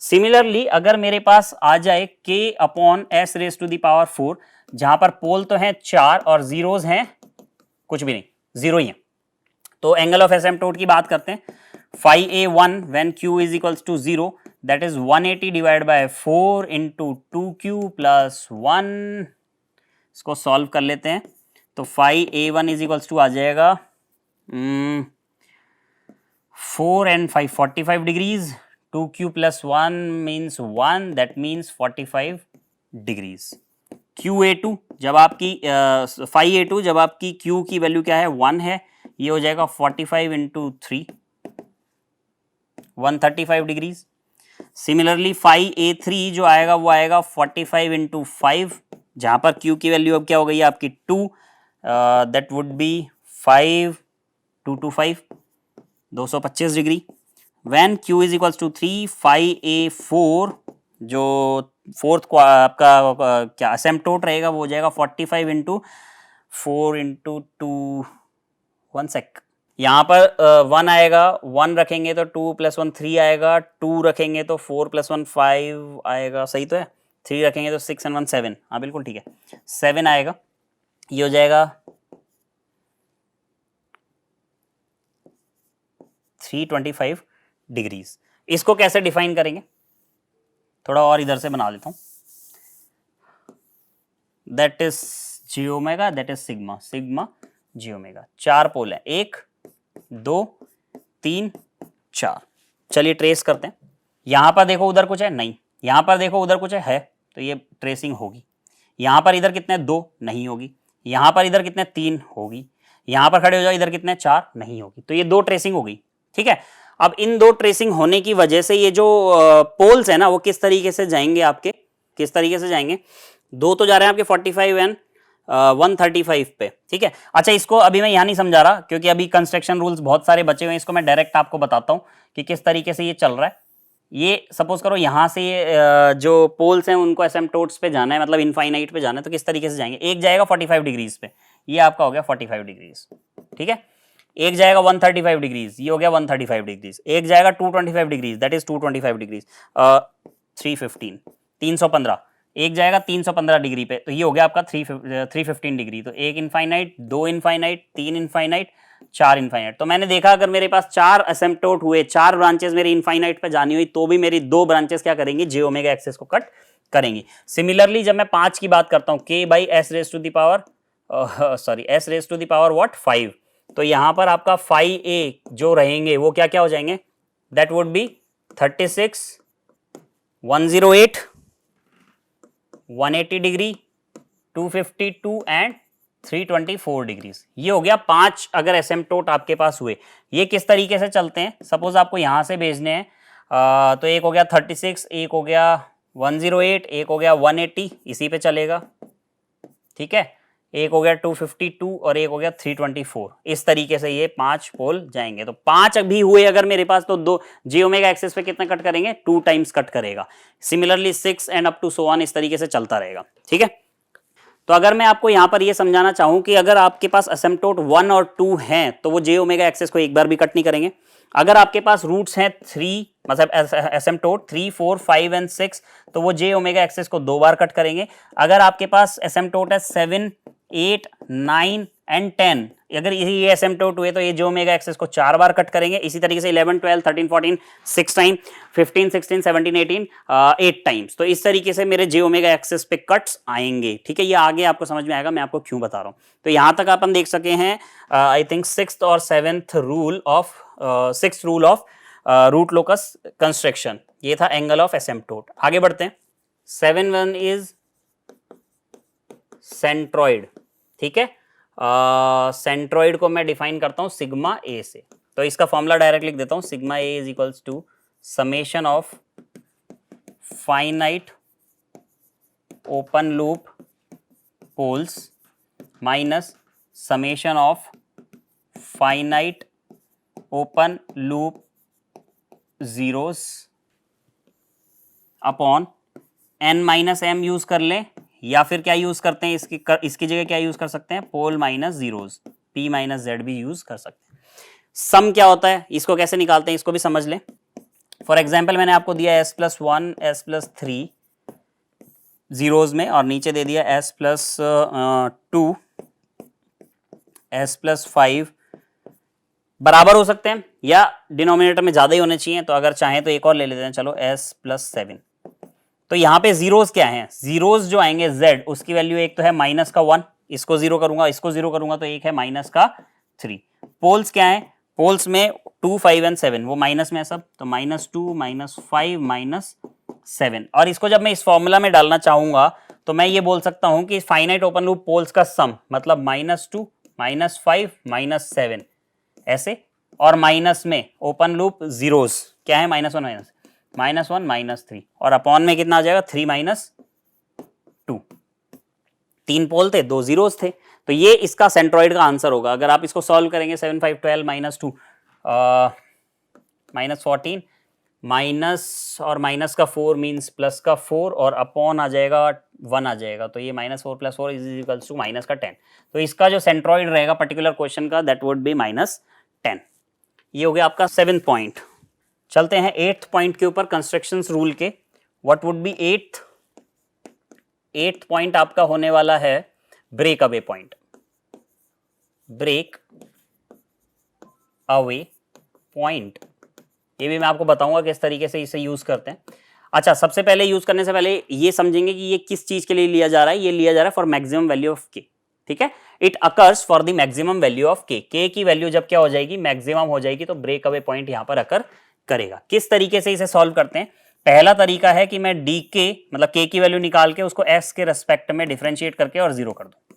सिमिलरली अगर मेरे पास आ जाए k upon S raise to the power 4, जहां पर पोल तो हैं 4 और जीरोज हैं कुछ भी नहीं, जीरो ही है, तो एंगल ऑफ एसिम्पटोट की बात करते हैं। phi a1 when q is equals to 0, that is 180 divided by 4 into 2q plus 1। इसको सॉल्व कर लेते हैं, तो phi a1 is equals to आ जाएगा 4 and 5 45 degrees, 2q plus 1 means 1, that means 45 degrees। QA2 जब आपकी phi a2 जब आपकी q की वैल्यू क्या है 1 है, ये हो जाएगा 45 into 3, 135 degrees. Similarly phi a3 जो आएगा वो आएगा 45 इंटू 5, जहां पर q की वैल्यू अब क्या हो गई है आपकी 2, that would be 5 2 to 5 225 degree. When q is equals to 3, phi a4 जो फोर्थ को आपका क्या असिम्पटोट रहेगा वो हो जाएगा 45 इंटू 4 इंटू 2, 1 सेक, यहाँ पर 1 आएगा, 1 रखेंगे तो 2 प्लस 1 3 आएगा, 2 रखेंगे तो 4 प्लस 1 5 आएगा, सही तो है, 3 रखेंगे तो 6 and 1 7, हाँ बिल्कुल ठीक है, 7 आएगा, ये हो जाएगा 325 डिग्रीज। इसको कैसे डिफाइन करेंगे, थोड़ा और इधर से बना लेता हूं, that is J omega, that is sigma, sigma J omega. 4 pole है, 1 2 3 4। चलिए ट्रेस करते हैं। यहां पर देखो उधर कुछ है नहीं, यहां पर देखो उधर कुछ है, तो ये ट्रेसिंग होगी। यहां पर इधर कितने 2 नहीं होगी, यहां पर इधर कितने 3 होगी, यहां पर खड़े हो जाओ इधर कितने 4 नहीं होगी, तो ये 2 ट्रेसिंग हो गई। ठीक है, अब इन 2 ट्रेसिंग होने की वजह से ये जो पोल्स है ना वो किस तरीके से जाएंगे आपके, किस तरीके से जाएंगे, 2 तो जा रहे हैं आपके 45 एंड 135 पे। ठीक है, अच्छा इसको अभी मैं यहां नहीं समझा रहा क्योंकि अभी कंस्ट्रक्शन रूल्स बहुत सारे बचे हुए हैं, इसको मैं डायरेक्ट आपको बताता हूं कि किस तरीके से ये चल रहा है। ये सपोज करो यहां से ये जो पोल्स हैं उनको एसिम्पटोट्स पे जाना है, मतलब इनफाइनाइट पे जाना है, तो किस तरीके से जाएंगे, एक जाएगा 45 डिग्रीज पे, ये आपका हो गया 45 डिग्रीज। ठीक है, एक जाएगा 135 डिग्रीज, ये हो गया 135 डिग्रीज, एक जाएगा 225 डिग्रीज, दैट इज 225 डिग्रीज, 315 315, एक जाएगा 315 डिग्री पे, तो ये हो गया आपका 315 डिग्री। तो एक इनफाइनाइट, 2 इनफाइनाइट, 3 इनफाइनाइट, 4 इनफाइनाइट। तो मैंने देखा अगर मेरे पास 4 असिम्पटोट हुए, 4 ब्रांचेस मेरी इनफाइनाइट पे जानी हुई, तो भी मेरी 2 ब्रांचेस क्या करेंगी, जे ओमेगा एक्सिस को कट करेंगी। सिमिलरली जब मैं 5 की बात करता हूँ, k by S raise to the power S raise to the power what 5, तो यहां पर आपका phi a जो रहेंगे वो क्या क्या हो जाएंगे, that would B 36 108 180 degree 252 and 324 degrees. ये हो गया 5 अगर एसिम्पटोट आपके पास हुए। ये किस तरीके से चलते हैं, सपोज आपको यहां से भेजने हैं, तो एक हो गया 36, एक हो गया 108, एक हो गया 180, इसी पे चलेगा। ठीक है, एक हो गया 252 और एक हो गया 324, इस तरीके से ये 5 पोल जाएंगे। तो 5 भी हुए अगर मेरे पास, तो 2 जे ओमेगा एक्सिस पे कितना कट करेंगे, 2 टाइम्स कट करेगा। Similarly 6 and up to so on, इस तरीके से चलता रहेगा। ठीक है, तो अगर मैं आपको यहां पर ये समझाना चाहूं कि अगर आपके पास असिम्पटोट 1 और 2 हैं तो वो जे ओमेगा एक्सिस को एक बार भी कट नहीं करेंगे। अगर आपके पास रूट्स हैं 3, मतलब असिम्पटोट 3 4 5 एंड 6, तो वो जे ओमेगा एक्सिस को 2 बार कट करेंगे। अगर आपके पास असिम्पटोट है 7 8 9 एंड 10, अगर ये असिम्पटोट हुए तो ये जो ओमेगा एक्सिस को 4 बार कट करेंगे। इसी तरीके से 11 12 13 14 6 टाइम, 15 16 17 18 8 टाइम्स। तो इस तरीके से मेरे जे ओमेगा एक्सिस पे कट्स आएंगे। ठीक है, ये आगे आपको समझ में आएगा, मैं आपको क्यों बता रहा हूं। तो यहां तक अपन देख सके हैं आई थिंक 6th और 7th rule of 6th rule of root locus construction, ये था एंगल ऑफ एसिम्पटोट। आगे बढ़ते हैं। 7 इज सेंट्रॉइड। ठीक है, सेंट्रॉइड को मैं डिफाइन करता हूं सिग्मा ए से, तो इसका फॉर्मूला डायरेक्ट लिख देता हूं, sigma A is equals to summation of finite open loop poles minus summation of finite open loop zeros upon n minus M use कर लें, या फिर क्या यूज करते हैं इसकी जगह क्या यूज कर सकते हैं, pole minus zeros, p minus Z भी यूज कर सकते हैं। सम क्या होता है, इसको कैसे निकालते हैं इसको भी समझ लें। फॉर एग्जाम्पल मैंने आपको दिया s+1 s+3 जीरोज में, और नीचे दे दिया s+2 s+5 बराबर हो सकते हैं या डिनोमिनेटर में ज्यादा ही होने चाहिए, तो अगर चाहें तो एक और ले लेते हैं, चलो s+7। तो यहाँ पे जीरोज क्या हैं, जीरोज जो आएंगे z, उसकी वैल्यू एक तो है माइनस का 1, इसको जीरो करूंगा, इसको जीरो करूंगा, तो एक है माइनस का 3। पोल्स क्या है, पोल्स में 2, 5 एंड 7, वो माइनस में है सब, तो -2 -5 -7। और इसको जब मैं इस फॉर्मूला में डालना चाहूंगा तो मैं ये बोल सकता हूं कि फाइनाइट ओपन लूप पोल्स का सम मतलब -2 -5 -7 ऐसे, और माइनस में ओपन लूप जीरोस क्या है, -1 -3, और अपॉन में कितना आ जाएगा, 3 -2। 3 पोल थे, 2 जीरोस थे, तो ये इसका सेंट्रॉइड का आंसर होगा। अगर आप इसको सॉल्व करेंगे 7 5 12 -2 -14 माइनस और माइनस का 4 मीन्स प्लस का 4, और अपॉन आ जाएगा 1 आ जाएगा, तो ये -4 + 4 इज इक्वल्स टू -10। तो इसका जो सेंट्रॉइड रहेगा पर्टिकुलर क्वेश्चन का, दैट वुड बी -10। ये हो गया आपका 7th पॉइंट। चलते हैं 8th पॉइंट के ऊपर, कंस्ट्रक्शंस रूल के। What would be 8th point आपका होने वाला है break away point. Break away point, ये भी मैं आपको बताऊंगा किस तरीके से इसे यूज करते हैं। अच्छा, सबसे पहले यूज करने से पहले ये समझेंगे कि ये किस चीज के लिए लिया जा रहा है। ये लिया जा रहा है फॉर मैक्सिमम वैल्यू ऑफ के, ठीक है। It occurs for the maximum value of के की वैल्यू जब क्या हो जाएगी, मैक्सिमम हो जाएगी, तो ब्रेक अवे पॉइंट यहां पर अकर करेगा। किस तरीके से इसे सॉल्व करते हैं, पहला तरीका है कि मैं डी के मतलब के की वैल्यू निकाल के उसको एस के रेस्पेक्ट में डिफरेंशिएट करके और जीरो कर दूं।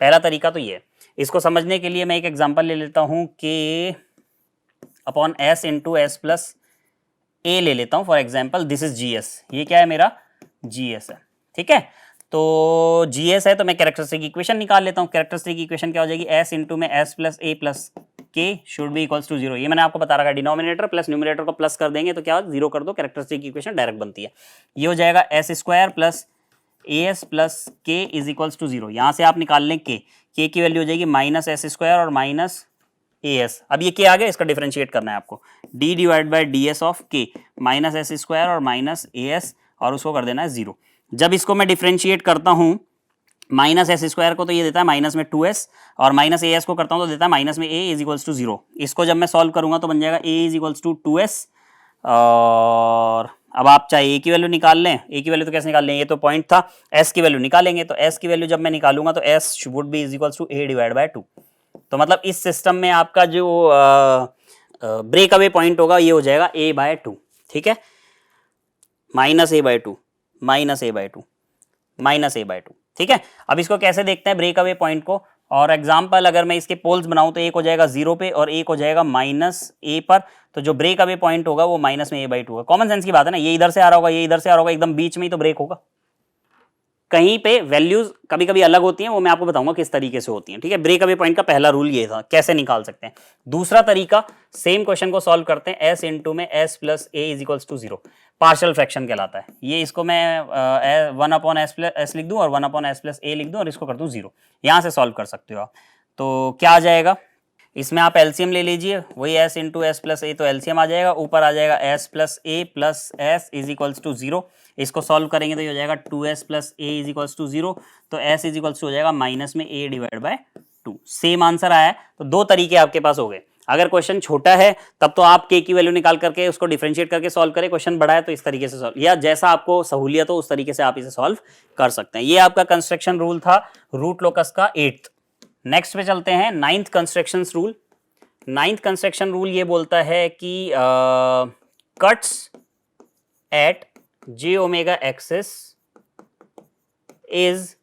पहला तरीका तो ये है। इसको समझने के लिए मैं एक एग्जांपल ले लेता हूं, K upon S into S plus A ले लेता हूं। For example this is G S, ये क्या है मेरा जी एस है, ठीक है। तो जी एस है तो मैं कैरेक्टरिस्टिक इक्वेशन निकाल लेता हूं। कैरेक्टरिस्टिक इक्वेशन क्या हो जाएगी, एस इंटू में एस प्लस ए प्लस के शुड बी इक्वल्स टू 0। ये मैंने आपको बता रखा है, डिनोमिनेटर प्लस न्यूमरेटर को प्लस कर देंगे तो क्या जीरो कर दो, कैरेक्टरिस्टिक इक्वेशन डायरेक्ट बनती है। ये हो जाएगा S square plus A S plus के इज इक्वल्स टू 0। यहां से आप निकाल लें के की वैल्यू हो जाएगी माइनस एस स्क्वायर और माइनस ए एस। अब ये के आ गया, इसका डिफरेंशिएट करना है आपको, D divide by D S of के माइनस एस स्क्वायर और माइनस ए एस, और उसको कर देना है 0। जब इसको मैं डिफरेंशिएट करता हूं, माइनस एस स्क्वायर को तो ये देता है माइनस में 2s, और माइनस ए एस को करता हूं तो देता है माइनस में a इज इक्वल्स टू 0। इसको जब मैं सॉल्व करूंगा तो बन जाएगा a is equals to 2s। और अब आप चाहे a की वैल्यू निकाल लें, a की वैल्यू तो कैसे निकाल लें, ये तो पॉइंट था, s की वैल्यू निकालेंगे, तो s की वैल्यू जब मैं निकालूंगा तो s would be is equals to a divide by 2। तो मतलब इस सिस्टम में आपका जो ब्रेक अवे पॉइंट होगा ये हो जाएगा a/2, ठीक है, -a/2 -a/2 -a/2, ठीक है। अब इसको कैसे देखते हैं ब्रेक अवे पॉइंट को, और एग्जांपल अगर मैं इसके पोल्स बनाऊं तो एक हो जाएगा 0 पे और एक हो जाएगा -a पर, तो जो ब्रेक अवे पॉइंट होगा वो माइनस में a/2 है। कॉमन सेंस की बात है ना, ये इधर से आ रहा होगा, ये इधर से आ रहा होगा, एकदम बीच में ही तो ब्रेक होगा। कहीं पे वैल्यूज कभी कभी अलग होती हैं, वो मैं आपको बताऊंगा किस तरीके से होती हैं, ठीक है। ब्रेक अवे पॉइंट का पहला रूल ये था, कैसे निकाल सकते हैं। दूसरा तरीका, सेम क्वेश्चन को सॉल्व करते हैं, एस इंटू में S plus A is equals to 0, partial fraction कहलाता है ये। इसको मैं 1/s लिख दूं और 1/s + a लिख दूं और इसको कर दूं 0। यहां से सॉल्व कर सकते हो आप। तो क्या आ जाएगा, इसमें आप एलसीएम ले लीजिए, वही s into S plus A, तो एलसीएम आ जाएगा, ऊपर आ जाएगा s plus A plus S is equals to 0। इसको सॉल्व करेंगे तो ये हो जाएगा 2s plus A is equals to 0, तो s इज इक्वल्स टू हो जाएगा माइनस में a divide by 2। Same answer आया है। तो दो तरीके आपके पास हो गए। अगर क्वेश्चन छोटा है तब तो आप k की वैल्यू निकाल करके उसको डिफरेंशिएट करके सॉल्व करें, क्वेश्चन बड़ा है तो इस तरीके से सॉल्व, या जैसा आपको सहूलियत हो उस तरीके से आप इसे सॉल्व कर सकते हैं। ये आपका कंस्ट्रक्शन रूल था रूट लोकस का 8th। नेक्स्ट पे चलते हैं 9th construction rule. 9th construction rule ये बोलता है कि cuts at j omega axis is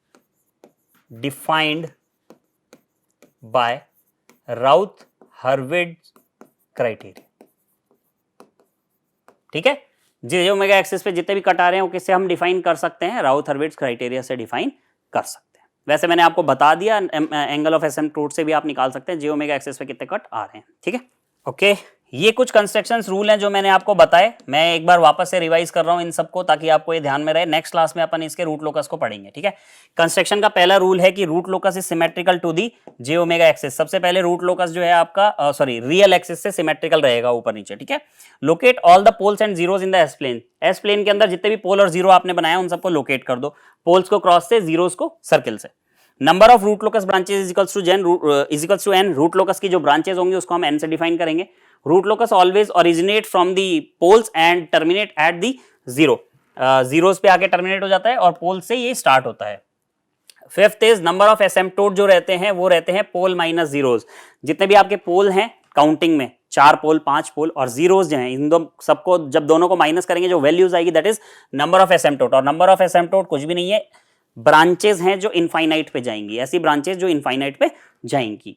defined by Routh Hurwitz criteria, ठीक है। जे ओमेगा एक्सिस पे जितने भी कट आ रहे हैं वो किससे हम डिफाइन कर सकते हैं, राउथ हर्विट्ज क्राइटेरिया से डिफाइन कर सकते हैं। वैसे मैंने आपको बता दिया, एंगल ऑफ एसिम्प्टोट से भी आप निकाल सकते हैं जे ओमेगा एक्सिस पे कितने कट आ रहे हैं। ठीक है, ओके ये कुछ कंस्ट्रक्शंस रूल हैं जो मैंने आपको बताए। मैं एक बार वापस से रिवाइज कर रहा हूं इन सबको ताकि आपको ये ध्यान में रहे। नेक्स्ट क्लास में अपन इसके रूट लोकस को पढ़ेंगे। ठीक है, कंस्ट्रक्शन का पहला रूल है कि root locus is symmetrical to the J omega axis. सबसे पहले रूट लोकस जो है आपका रियल एक्सिस से सिमेट्रिकल रहेगा ऊपर नीचे। ठीक है, locate all the poles and zeros in the S plane. S plane के अंदर जितने भी पोल और जीरो आपने बनाया उन सबको लोकेट कर दो, पोल्स को क्रॉस से, जीरोस को सर्किल से। Number of root locus branches equals to N. Root locus की जो ब्रांचेस होंगी उसको हम एन से डिफाइन करेंगे। Root locus always originate from the poles and terminate at the zero. Zeros पे आके टर्मिनेट हो जाता है और पोल से ये स्टार्ट होता है। Fifth is number of asymptote जो रहते हैं वो रहते हैं पोल माइनस जीरोस। जितने भी आपके पोल हैं काउंटिंग में, 4 पोल 5 पोल और जीरोस जो हैं, इन दो सबको जब दोनों को माइनस करेंगे जो वैल्यूज आएगी that is number of asymptote. और नंबर ऑफ एसिम्प्टोट कुछ भी नहीं है, ब्रांचेस हैं जो इनफाइनाइट पे जाएंगी, ऐसी ब्रांचेस जो इनफाइनाइट पे जाएंगी।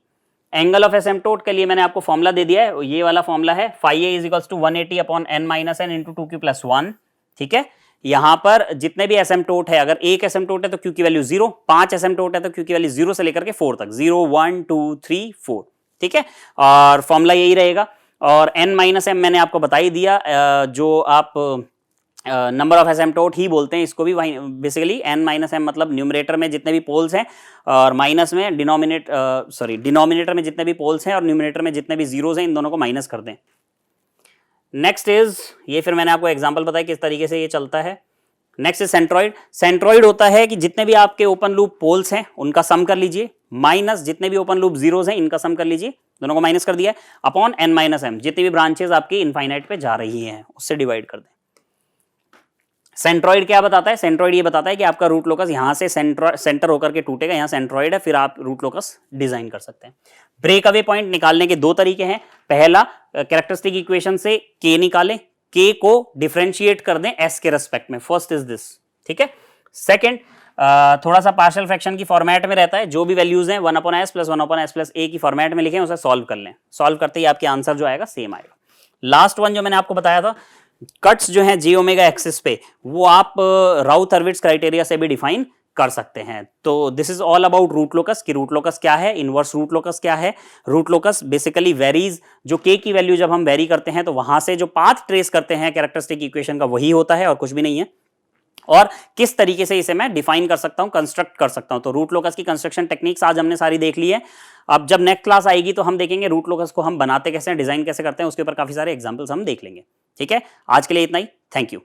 एंगल ऑफ एसिम्प्टोट के लिए मैंने आपको फॉर्मुला दे दिया है, ये वाला फॉर्मुला है phi a is equals to 180 upon n minus n into 2q plus 1। ठीक है, यहां पर जितने भी एसिम्प्टोट है, अगर एक एसिम्प्टोट है तो q की वैल्यू 0, 5 एसिम्प्टोट है तो q की वैल्यू 0 से लेकर के 4 तक, 0 1 2 3 4। ठीक है, और फॉर्मुला यही रहेगा। और n माइनस m मैंने आपको बता ही दिया, जो आप नंबर ऑफ एसिम्प्टोट ही बोलते हैं इसको भी। वही बेसिकली n माइनस m मतलब न्यूमरेटर में जितने भी पोल्स हैं और माइनस में डिनोमिनेटर में जितने भी पोल्स हैं और न्यूमरेटर में जितने भी जीरोस हैं, इन दोनों को माइनस कर दें। नेक्स्ट इज, ये फिर मैंने आपको एग्जांपल बताया किस तरीके से ये चलता है। Next is centroid. सेंट्रॉइड होता है कि जितने भी आपके ओपन लूप पोल्स हैं उनका सम कर लीजिए, माइनस जितने भी ओपन लूप जीरोस हैं इनका सम कर लीजिए, दोनों को माइनस कर दिया, अपॉन n माइनस m, जितनी भी ब्रांचेस आपकी इनफाइनाइट पे जा रही हैं उससे डिवाइड कर दें। सेंट्रॉइड क्या बताता है? सेंट्रॉइड ये बताता है कि आपका रूट लोकस यहां से सेंटर होकर के टूटेगा, यहां सेंट्रॉइड है, फिर आप रूट लोकस डिजाइन कर सकते हैं। ब्रेक अवे पॉइंट निकालने के दो तरीके हैं। पहला, कैरेक्टरिस्टिक इक्वेशन से k निकालें, k को डिफरेंशिएट कर दें s के रेस्पेक्ट में, फर्स्ट इज दिस। ठीक है, सेकंड थोड़ा सा पार्शियल फ्रैक्शन की फॉर्मेट में रहता है, जो भी वैल्यूज हैं 1/s plus 1/s plus a की फॉर्मेट में लिखें, उसे सॉल्व कर लें, सॉल्व करते ही आपके आंसर जो आएगा सेम आएगा। लास्ट वन जो मैंने आपको बताया था, कट्स जो हैं जे ओमेगा एक्सिस पे, वो आप राउथ हर्विट्ज क्राइटेरिया से भी डिफाइन कर सकते हैं। तो this is all about root locus कि रूट लोकस क्या है, इनवर्स रूट लोकस क्या है। रूट लोकस बेसिकली वेरीज, जो k की वैल्यू जब हम वेरी करते हैं तो वहां से जो पाथ ट्रेस करते हैं कैरेक्टरिस्टिक इक्वेशन का वही होता है और कुछ भी नहीं है। और किस तरीके से इसे मैं डिफाइन कर सकता हूं, कंस्ट्रक्ट कर सकता हूं। तो रूट लोकस की कंस्ट्रक्शन टेक्निक्स आज हमने सारी देख ली है। अब जब नेक्स्ट क्लास आएगी तो हम देखेंगे रूट लोकस को हम बनाते कैसे हैं, डिजाइन कैसे करते हैं, उसके ऊपर काफी सारे एग्जांपल्स हम देख लेंगे। ठीक है, आज के लिए इतना ही, थैंक यू।